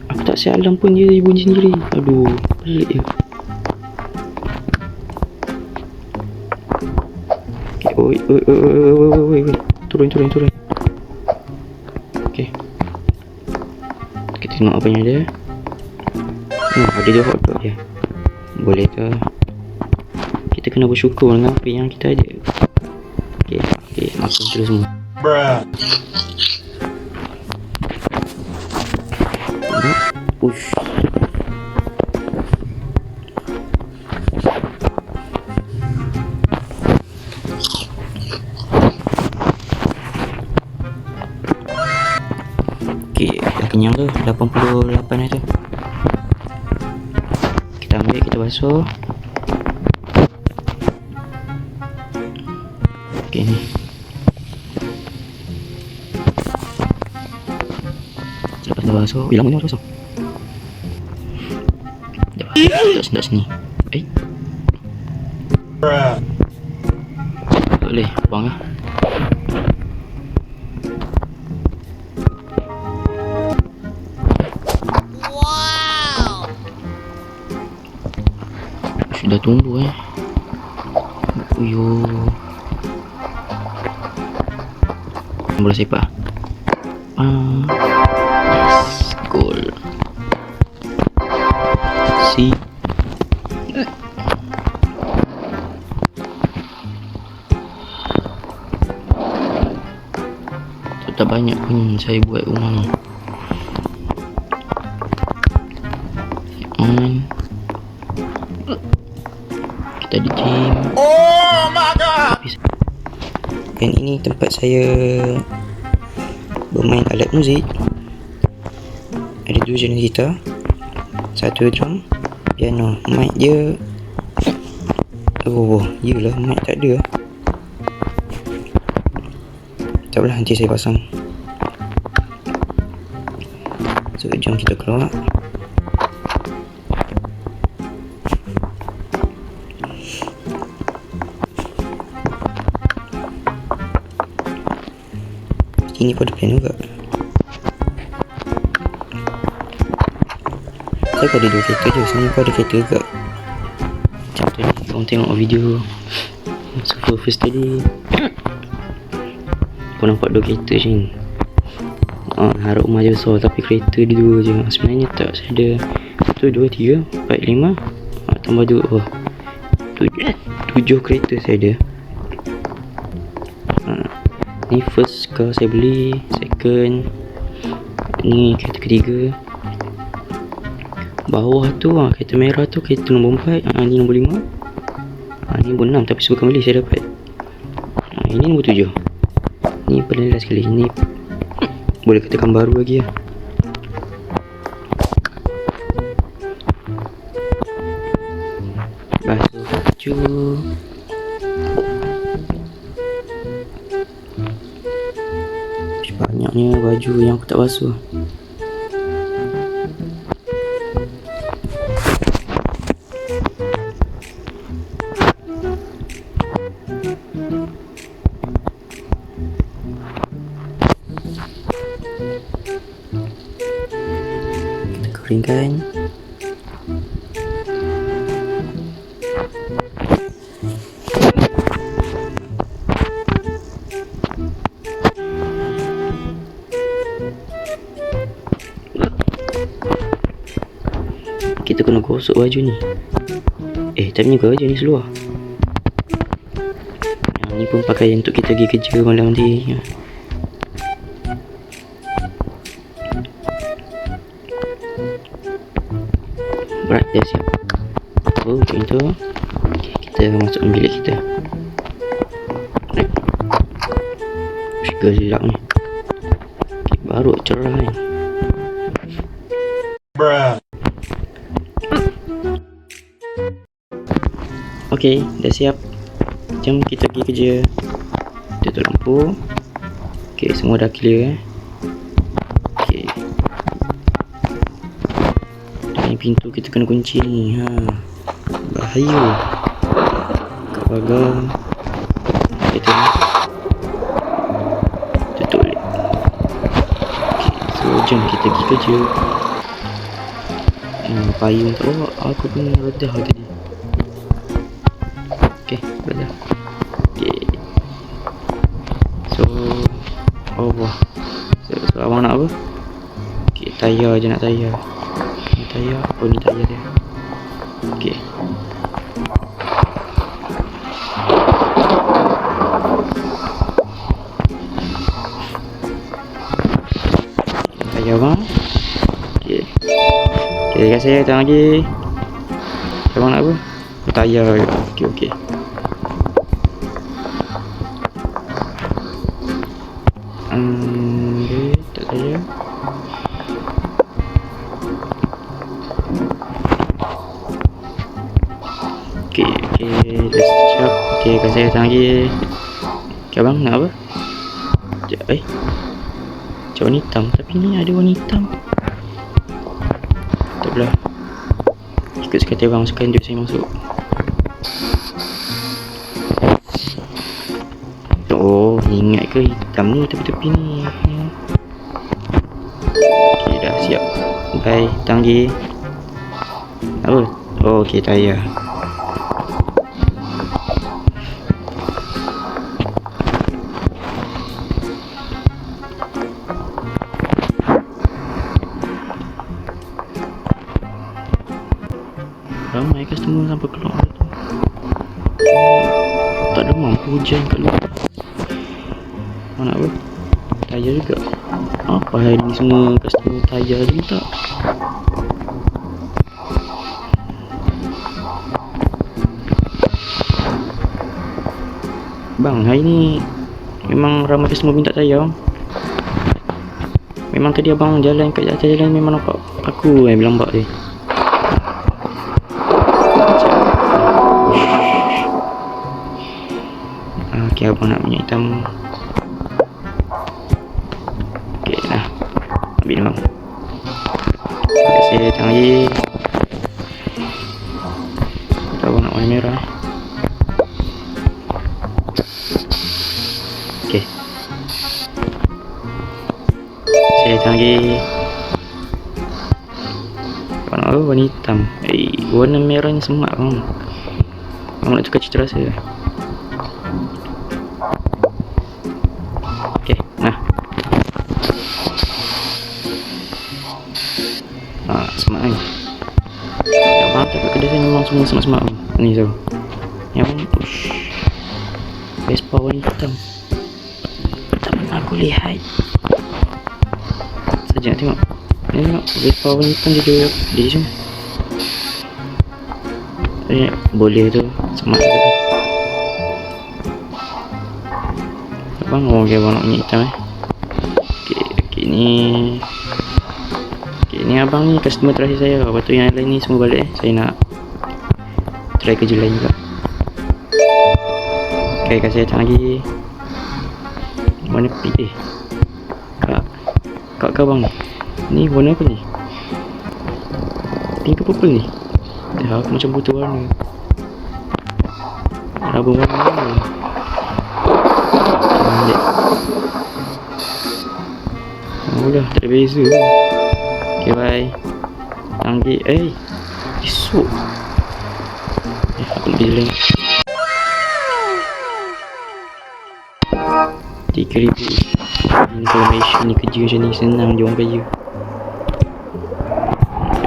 Aku tak siap alarm pun dia bunyi sendiri. Aduh, pelik je. Okay, oi. Turun. Okay, kita tengok apa yang ada. Ada je hotdog je. Boleh ke? Kita kena bersyukur dengan apa yang kita ada. Okay, makan terus semua. Push. Okay, dah kenyang tu. 88 dah tu. Kita ambil, kita basuh. Okay ni. Lepas dah basuh. Lama ni dah basuh. Dah sini. Tak boleh, buang lah. Sudah tumbuh Uyo. Bola sepak. Yes, goal. Si. Tak banyak pun saya buat rumah ni. Kita di gym. Oh my god. Dan ini tempat saya bermain alat muzik. Ada 2 jenis gitar, 1 drum, piano. Mic dia yelah, mic tak ada. Tak apalah, nanti saya pasang. So jom kita keluar. Ini pun ada plan juga. Saya pun ada 2 kereta je. Sini pun ada kereta juga. Macam tu ni, korang tengok video Super first tadi. Kau nampak 2 kereta je ni. Harap rumah je besar tapi kereta dia 2 je. Sebenarnya tak, saya ada 1, 2, 3, 4, 5 tambah 2, 7 kereta saya ada. Ni first car saya beli. Second, ni kereta ketiga. Bawah tu kereta merah tu kereta nombor 4. Ni nombor 5. Ni nombor 6 tapi sebelum beli saya dapat. Ini nombor 7. Ni paling last sekali. Ni boleh katakan baru lagi lah. Basuh baju. Banyaknya baju yang aku tak basuh. Kita keringkan. Kita kena gosok baju ni. Tapi ni baju ni seluar. Yang ni pun pakaian untuk kita pergi kerja malam nanti. Berat dah siap. Macam tu. Okay, kita masuk bilik kita. Gelap ni. Okay, baru cerah ni. Okay, dah siap. Jom kita pergi kerja. Tutup lampu. Okay, semua dah clear. Okay. Ni pintu kita kena kunci ni. Bahaya. Buka pagar. Kita ni. jom kita pergi kerja. Payung tak bawa. Aku pun redah tadi. Okay, redah. Okay. So abang nak apa? Okay, tayar je nak tayar. Ni tayar. Oh, ni tayar dia. Okay. Tayar bang. Okay. Okay, dekat saya datang lagi. Abang nak apa? Tayar. Okay, okay. Okay, tak tayar. Okay, let's check. Okay, kat saya datang lagi. Okay, abang nak apa? Sekejap, macam warna hitam. Tapi ni ada warna hitam. Tak apalah. Ikut sekali abang masukkan duit saya masuk. Oh, ingat ke hitam ni tepi-tepi ni. Okay, dah siap. Bye, datang lagi. Apa? Oh, okay, tayar. Ramai customer sampai keluar tu. Tak ada mampu hujan kat luar. Mana apa? Tayar juga. Apa hari ni semua customer tayar je tak? Bang, hari ni memang ramai customer minta tayar. Memang tadi abang jalan kat atas jalan memang nampak aku bilang bak dia. Okay, abang nak minyak hitam. Okay, dah. Ambil ni bang. Okay, saya datang lagi. Atau abang nak warna merah. Okay. Saya datang lagi. Abang nak apa? Warna hitam. Warna merah ni semak bang. Abang nak tukar cita rasa. Semak kan. Abang tak kedai saya memang semua semak-semak ni so. Yang Vespa warna hitam. Tak pernah aku lihat. Sekejap tengok. Ni tengok Vespa warna hitam dia macam boleh tu. Semak tu. Abang abang nak minyak hitam Okay, ni ni abang ni customer terakhir saya. Lepas tu yang lain ni semua balik Saya nak try kerja lain juga. Okay, kat saya datang lagi. Warna pink Kak abang ni. Ni warna apa ni? Pink ke purple ni? Dah aku macam butuh warna. Raba warna ni. Oh dah, tak ada beza. Okay, bye. Tanggi. Esok. Aku nak pergi lain. 3,000 information ni kerja macam ni. Senang je orang kaya.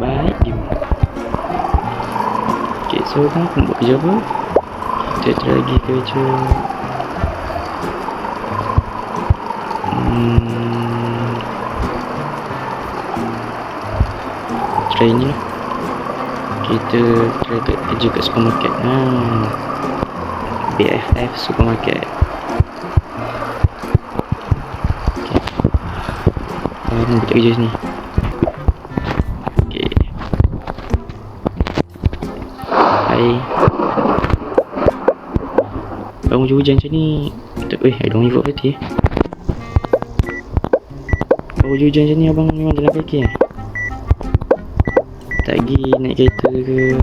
Baik dia. Okay, so kan aku buat kerja apa? Kita try lagi kerja. Try ni lah. Kita try kerja kat supermarket. BFF supermarket. Okay. Kita kerja sini. Okay. Hai. Bang hujan macam ni. I don't give up berarti Bang hujan macam ni abang memang jalan kaki tak pergi naik kereta ke?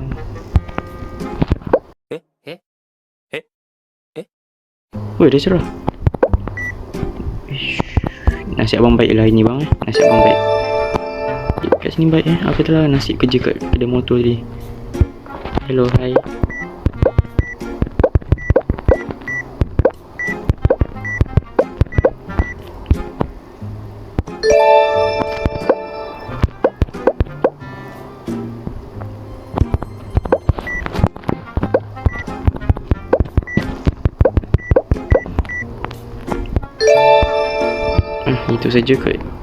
Weh, dah cerah. Nasib abang baik lah hari ni bang. Nasib abang baik. Kat sini baik Aku telah nasib kerja kat kedai motor tadi. Hello, hi. Itu saja kot.